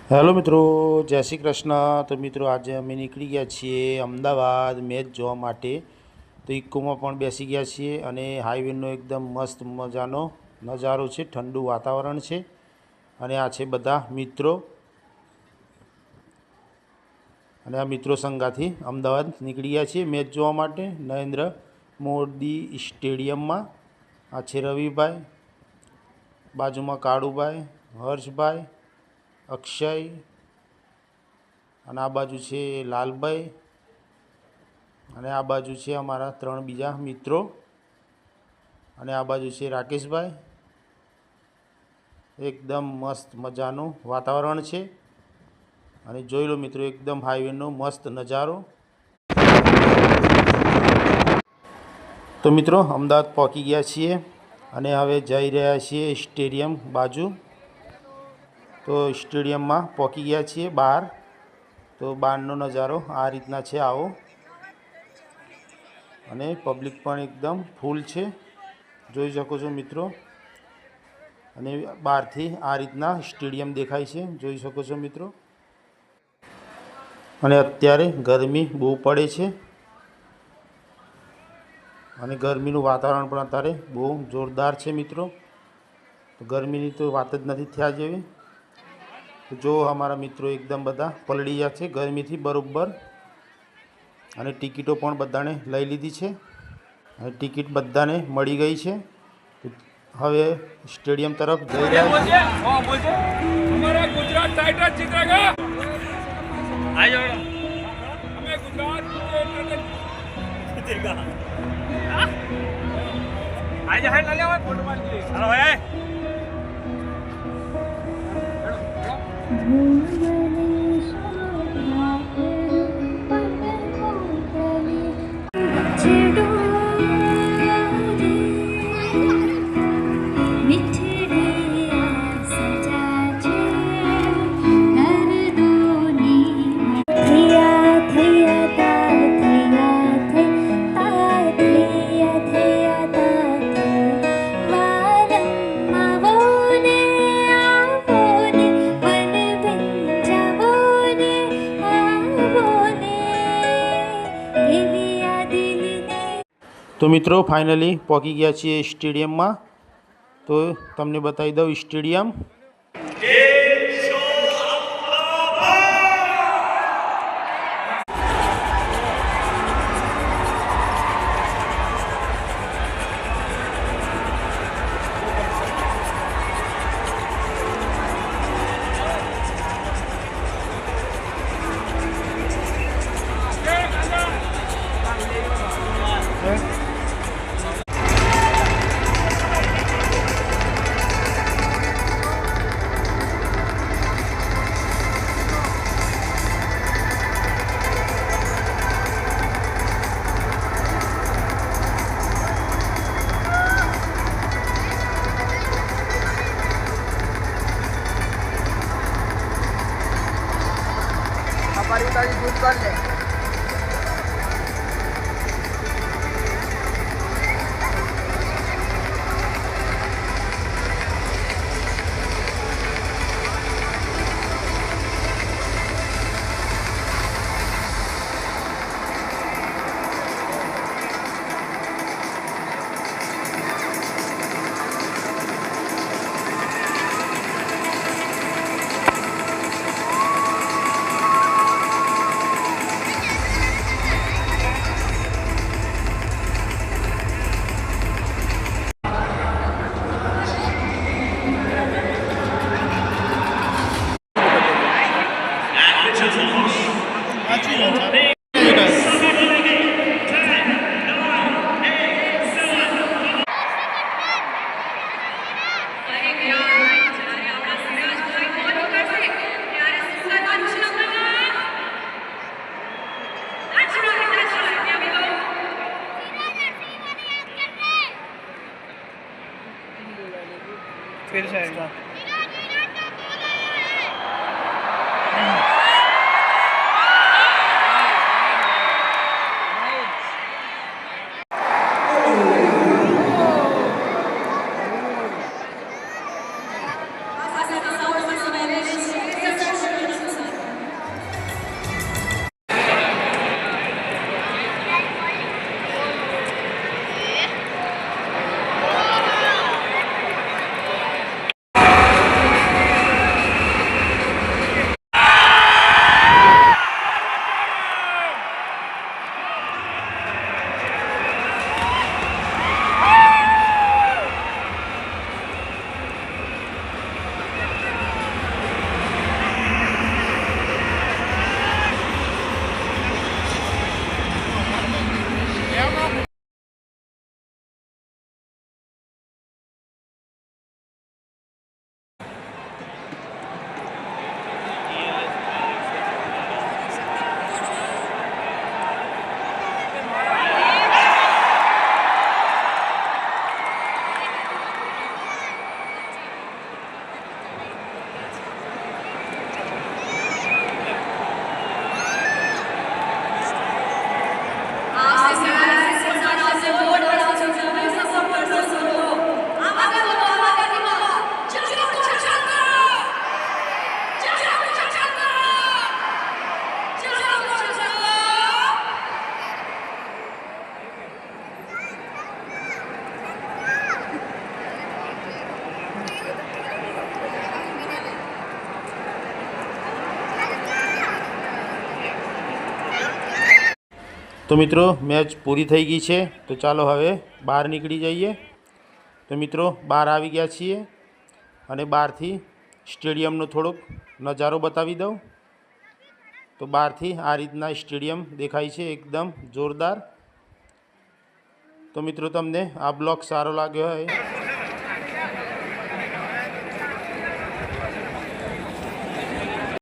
Hello મિત્રો, જય શ્રી કૃષ્ણ। તો મિત્રો આજે અમે નીકળી ગયા છીએ અમદાવાદ મેચ જોવા માટે। તો ઇકોમાં પણ બેસી ગયા છીએ અને હાઈવેનો એકદમ મસ્ત મજાનો નજારો છે, ઠંડુ વાતાવરણ છે અને આ છે બધા મિત્રો અને આ મિત્રો સંગાથી અમદાવાદ નીકળી ગયા છીએ મેચ જોવા માટે નરેન્દ્ર મોદી સ્ટેડિયમમાં। આ છે રવિભાઈ, બાજુમાં કાળુભાઈ, હર્ષભાઈ, અક્ષય અને આ બાજુ છે લાલભાઈ અને આ બાજુ છે અમારા 3 બીજા મિત્રો અને આ બાજુ છે રાકેશભાઈ। એકદમ મસ્ત મજાનું વાતાવરણ છે અને જોઈ લો મિત્રો એકદમ હાઈવેનો મસ્ત નજારો। તો મિત્રો અમદાવાદ પહોંચી ગયા છીએ અને હવે જઈ રહ્યા છીએ સ્ટેડિયમ બાજુ। તો સ્ટેડિયમમાં પહોંચી ગયા છીએ બહાર। તો બહારનો નજારો આ રીતના છે, આવો અને પબ્લિક પણ એકદમ ફૂલ છે, જોઈ શકો છો મિત્રો। અને બહારથી આ રીતના સ્ટેડિયમ દેખાય છે, જોઈ શકો છો મિત્રો। અને અત્યારે ગરમી બહુ પડે છે અને ગરમીનું વાતાવરણ પણ અત્યારે બહુ જોરદાર છે મિત્રો। તો ગરમીની તો વાત જ નથી થયા જેવી। તો જો અમારા મિત્રો એકદમ બધા પલળી ગયા છે ગરમીથી બરોબર અને ટિકિટો પણ બધાને લઈ લીધી છે અને ટિકિટ બધાને મળી ગઈ છે। હવે સ્ટેડિયમ તરફ જઈ રહ્યા છીએ। हमारा गुजरात टाइटंस जीतेगा। हमें गुजरात जीतेगा। आज है ना ले फोटो मार ली। हेलो है તો મિત્રો ફાઇનલી પહોંચી ગયા છીએ સ્ટેડિયમમાં। તો તમને બતાવી દઉં સ્ટેડિયમ। हमारी तारीख बुक कर ले। તો મિત્રો મેચ પૂરી થઈ ગઈ છે, તો ચાલો હવે બહાર નીકળી જઈએ. તો મિત્રો બહાર આવી ગયા છીએ અને બહારથી સ્ટેડિયમનો થોડોક નજારો બતાવી દઉં. તો બહારથી આ રીતના સ્ટેડિયમ દેખાય છે, એકદમ જોરદાર. તો મિત્રો તમને આ બ્લોગ સારો લાગ્યો હોય